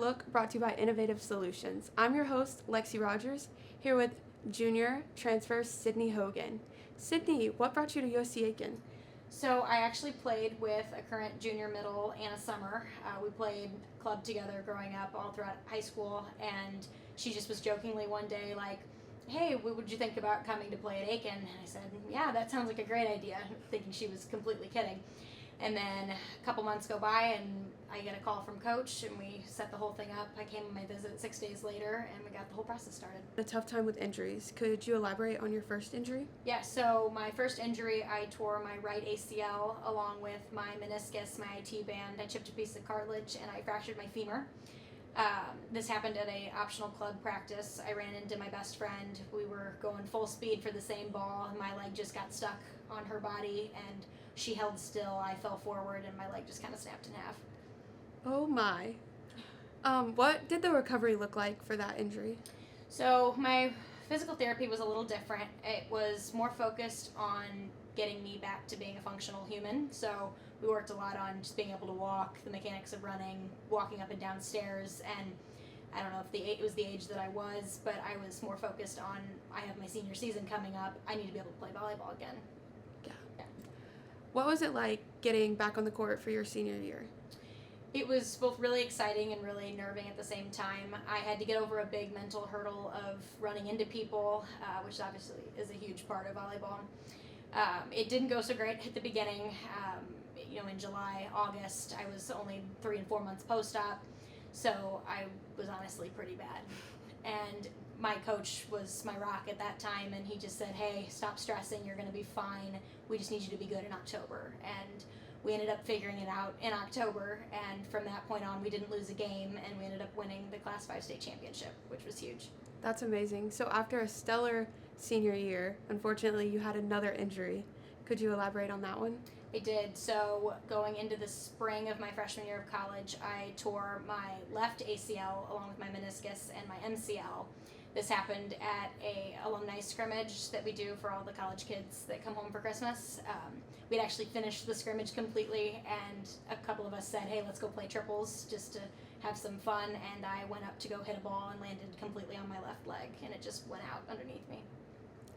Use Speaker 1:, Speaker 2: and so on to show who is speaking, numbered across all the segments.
Speaker 1: Look brought to you by Innovative Solutions. I'm your host, Lexi Rogers, here with junior transfer Sidney Hogan. Sidney, what brought you to USC Aiken?
Speaker 2: So I actually played with a current junior middle, Anna Summer. We played club together growing up all throughout high school, and she just was jokingly one day like, hey, what would you think about coming to play at Aiken? And I said, yeah, that sounds like a great idea, thinking she was completely kidding. And then a couple months go by, and I get a call from Coach, and we set the whole thing up. I came on my visit 6 days later, and we got the whole process started.
Speaker 1: A tough time with injuries. Could you elaborate on your first injury?
Speaker 2: Yeah, so my first injury, I tore my right ACL along with my meniscus, my IT band. I chipped a piece of cartilage, and I fractured my femur. This happened at a optional club practice. I ran into my best friend. We were going full speed for the same ball, and my leg just got stuck on her body, and she held still. I fell forward, and my leg just kind of snapped in half.
Speaker 1: Oh my. What did the recovery look like for that injury?
Speaker 2: So my physical therapy was a little different. It was more focused on getting me back to being a functional human. So we worked a lot on just being able to walk, the mechanics of running, walking up and down stairs, and I don't know if it was the age that I was, but I was more focused on, I have my senior season coming up, I need to be able to play volleyball again.
Speaker 1: Yeah. What was it like getting back on the court for your senior year?
Speaker 2: It was both really exciting and really nerving at the same time. I had to get over a big mental hurdle of running into people, which obviously is a huge part of volleyball. It didn't go so great at the beginning. In July, August, I was only 3 and 4 months post-op, so I was honestly pretty bad. And my coach was my rock at that time, and he just said, hey, stop stressing, you're going to be fine. We just need you to be good in October. And we ended up figuring it out in October, and from that point on, we didn't lose a game, and we ended up winning the Class 5 state championship, which was huge.
Speaker 1: That's amazing. So after a stellar senior year, unfortunately, you had another injury. Could you elaborate on that one?
Speaker 2: I did. So going into the spring of my freshman year of college, I tore my left ACL along with my meniscus and my MCL. This happened at a alumni scrimmage that we do for all the college kids that come home for Christmas. We'd actually finished the scrimmage completely, and a couple of us said, hey, let's go play triples just to have some fun, and I went up to go hit a ball and landed completely on my left leg, and it just went out underneath me.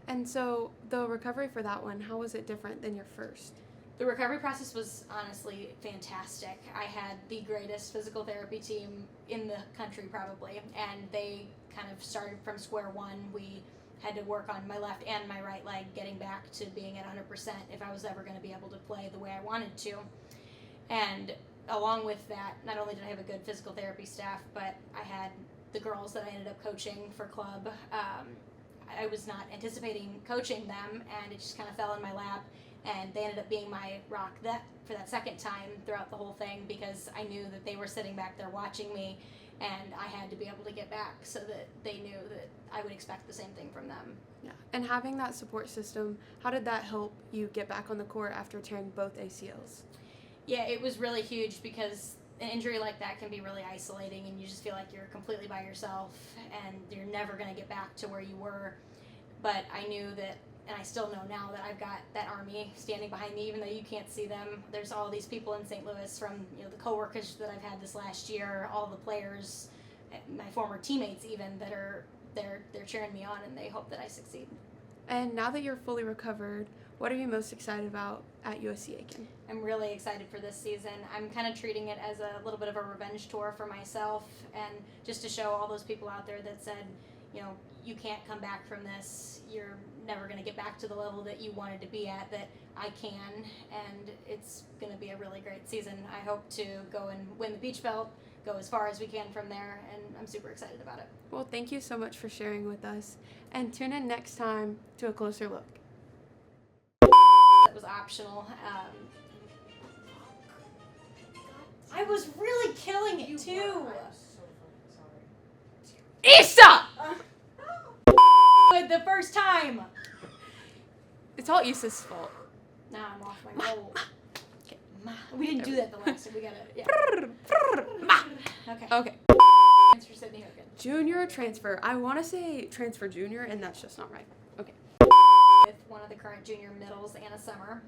Speaker 1: And so the recovery for that one, how was it different than your first?
Speaker 2: The recovery process was honestly fantastic. I had the greatest physical therapy team in the country probably, and they kind of started from square one. We had to work on my left and my right leg getting back to being at 100% if I was ever going to be able to play the way I wanted to. And along with that, not only did I have a good physical therapy staff, but I had the girls that I ended up coaching for club. I was not anticipating coaching them, and it just kind of fell in my lap. And they ended up being my rock for that second time throughout the whole thing, because I knew that they were sitting back there watching me, and I had to be able to get back so that they knew that I would expect the same thing from them.
Speaker 1: Yeah. And having that support system, how did that help you get back on the court after tearing both ACLs?
Speaker 2: Yeah, it was really huge, because an injury like that can be really isolating, and you just feel like you're completely by yourself and you're never going to get back to where you were. But I knew that, and I still know now, that I've got that army standing behind me, even though you can't see them. There's all these people in St. Louis, from the coworkers that I've had this last year, all the players, my former teammates even, that are they're cheering me on, and they hope that I succeed.
Speaker 1: And now that you're fully recovered, what are you most excited about at USC Aiken?
Speaker 2: I'm really excited for this season. I'm kind of treating it as a little bit of a revenge tour for myself, and just to show all those people out there that said, you can't come back from this, you're never going to get back to the level that you wanted to be at, that I can, and it's going to be a really great season. I hope to go and win the Peach Belt, go as far as we can from there, and I'm super excited about it.
Speaker 1: Well, thank you so much for sharing with us, and tune in next time to A Closer Look.
Speaker 2: That was optional. I was really killing it too.
Speaker 1: Issa!
Speaker 2: The first time.
Speaker 1: It's all Issa's fault.
Speaker 2: Now I'm off my roll. Okay. We didn't do that the last time. We gotta, yeah. Okay. Transfer Sidney Hogan.
Speaker 1: Junior transfer. I want to say transfer junior, and that's just not right. Okay.
Speaker 2: With one of the current junior middles, Anna Summer,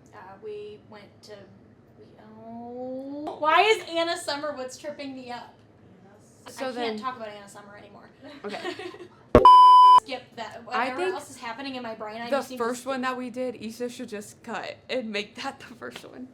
Speaker 2: we went to. Why is Anna Summer what's tripping me up?
Speaker 1: So
Speaker 2: I
Speaker 1: then,
Speaker 2: can't talk about Anna Summer anymore.
Speaker 1: Okay.
Speaker 2: Skip that.
Speaker 1: I
Speaker 2: Whatever
Speaker 1: think
Speaker 2: else is happening in my brain, I
Speaker 1: the
Speaker 2: just need to
Speaker 1: first one that we did, Issa should just cut and make that the first one.